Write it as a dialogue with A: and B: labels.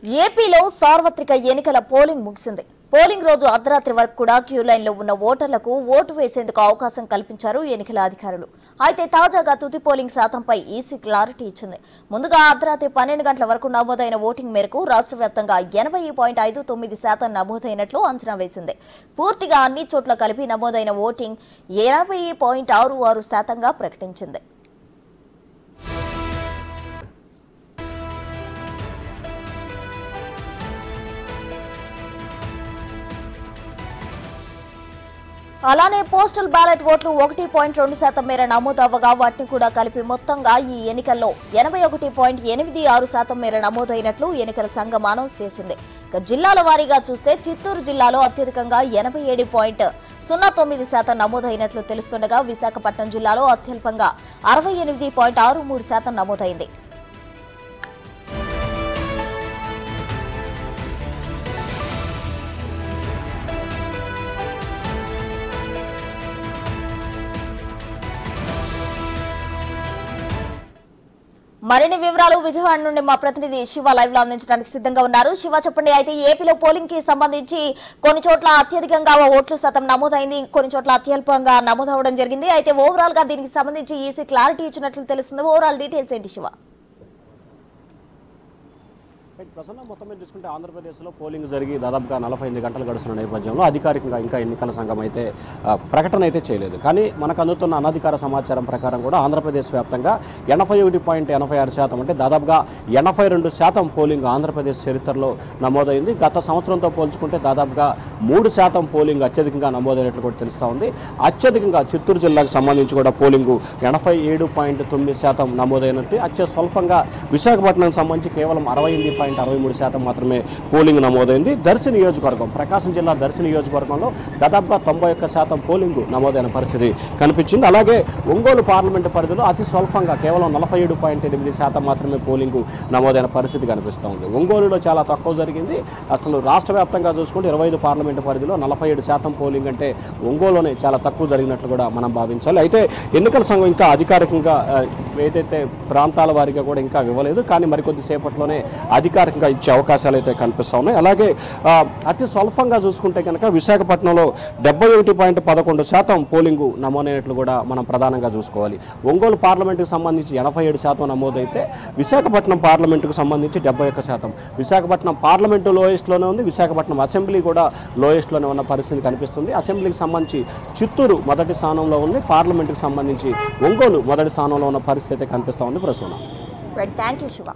A: ఏపీలో సార్వత్రిక ఎన్నికల పోలింగ్ ముగిసింది. పోలింగ్ రోజు అర్ధరాత్రి వరకు కూడా క్యూ లైన్లో ఉన్న ఓటర్లకు ఓటు వేసేందుకు అవకాశం కల్పించారు ఎన్నికల అధికారులు. అయితే తాజాగా తుది పోలింగ్ శాతంపై ఈసీ క్లారిటీ ఇచ్చింది. ముందుగా అర్ధరాత్రి 12 గంటల వరకు నమోదైన ఓటింగ్ మేరకు రాష్ట్ర వ్యాప్తంగా 80.59% నమోదైనట్లు అంచనా వేసింది. పూర్తిగా అన్ని చోట్ల కలిపి నమోదైన ఓటింగ్ 80.66% ప్రకటించింది. అలానే పోస్టల్ బ్యాలెట్ ఓట్లు 1.2% మేర నమోదు అవ్వగా వాటిని కూడా కలిపి మొత్తంగా ఈ ఎన్నికల్లో 81.86% మేర నమోదైనట్లు ఎన్నికల సంఘం అనౌన్స్ చేసింది. జిల్లాల వారీగా చూస్తే చిత్తూరు జిల్లాలో అత్యధికంగా 87.09% నమోదైనట్లు తెలుస్తుండగా విశాఖపట్నం జిల్లాలో అత్యల్పంగా 68.63% నమోదైంది. మరిన్ని వివరాలు విజయవాడ నుండి మా ప్రతినిధి శివ లైవ్ లో అందించడానికి సిద్ధంగా ఉన్నారు. శివ, చెప్పండి. అయితే ఏపీలో పోలింగ్ కి సంబంధించి కొన్ని చోట్ల అత్యధికంగా ఓట్ల శాతం నమోదైంది, కొన్ని చోట్ల అత్యల్పంగా నమోదవడం జరిగింది. అయితే ఓవరాల్ గా దీనికి సంబంధించి ఈసీ క్లారిటీ ఇచ్చినట్లు తెలుస్తుంది. ఓవరాల్ డీటెయిల్స్ ఏంటి శివ?
B: ప్రసన్న, మొత్తం మీద చూసుకుంటే ఆంధ్రప్రదేశ్లో పోలింగ్ జరిగి దాదాపుగా 48 గంటలు గడుస్తున్న నేపథ్యంలో అధికారికంగా ఇంకా ఎన్నికల సంఘం అయితే ప్రకటన అయితే చేయలేదు. కానీ మనకు అందుతున్న అనధికార సమాచారం ప్రకారం కూడా ఆంధ్రప్రదేశ్ వ్యాప్తంగా 81.86% అంటే దాదాపుగా 82% పోలింగ్ ఆంధ్రప్రదేశ్ చరిత్రలో నమోదైంది. గత సంవత్సరంతో పోల్చుకుంటే దాదాపుగా 3% పోలింగ్ అత్యధికంగా నమోదైనట్లు కూడా తెలుస్తూ ఉంది. అత్యధికంగా చిత్తూరు జిల్లాకు సంబంధించి కూడా పోలింగ్ 87.9% నమోదైనట్టు, అత్యస్వల్పంగా విశాఖపట్నానికి సంబంధించి కేవలం 68.63% మాత్రమే పోలింగ్ నమోదైంది. దర్శి నియోజకవర్గం, ప్రకాశం జిల్లా దర్శి నియోజకవర్గంలో దాదాపుగా 91% పోలింగ్ నమోదైన పరిస్థితి కనిపించింది. అలాగే ఒంగోలు పార్లమెంటు పరిధిలో అతి స్వల్పంగా కేవలం 47.8% మాత్రమే పోలింగ్ నమోదైన పరిస్థితి కనిపిస్తూ ఉంది. ఒంగోలులో చాలా తక్కువ జరిగింది. అసలు రాష్ట్ర వ్యాప్తంగా చూసుకుంటే 25 పార్లమెంటు పరిధిలో 47% పోలింగ్ అంటే ఒంగోలులోనే చాలా తక్కువ జరిగినట్లు కూడా మనం భావించాలి. అయితే ఎన్నికల సంఘం ఇంకా అధికారికంగా ఏదైతే ప్రాంతాల వారిగా కూడా ఇంకా ఇవ్వలేదు, కానీ మరికొద్ది సేపట్లోనే అధికారికంగా ఇచ్చే అవకాశాలు అయితే కనిపిస్తూ ఉన్నాయి. అలాగే అతి స్వల్పంగా చూసుకుంటే కనుక విశాఖపట్నంలో 71.11% పోలింగు నమోదైనట్లు కూడా మనం ప్రధానంగా చూసుకోవాలి. ఒంగోలు పార్లమెంటుకు సంబంధించి 87% నమోదైతే విశాఖపట్నం పార్లమెంటుకు సంబంధించి 71%. విశాఖపట్నం పార్లమెంటు లోయెస్ట్లోనే ఉంది, విశాఖపట్నం అసెంబ్లీ కూడా లోయెస్ట్లోనే ఉన్న పరిస్థితి కనిపిస్తుంది. అసెంబ్లీకి సంబంధించి చిత్తూరు మొదటి స్థానంలో ఉంది, పార్లమెంటుకు సంబంధించి ఒంగోలు మొదటి స్థానంలో ఉన్న పరిస్థితి కనిపిస్తూ ఉంది. Prasuna,
A: thank you Shiva.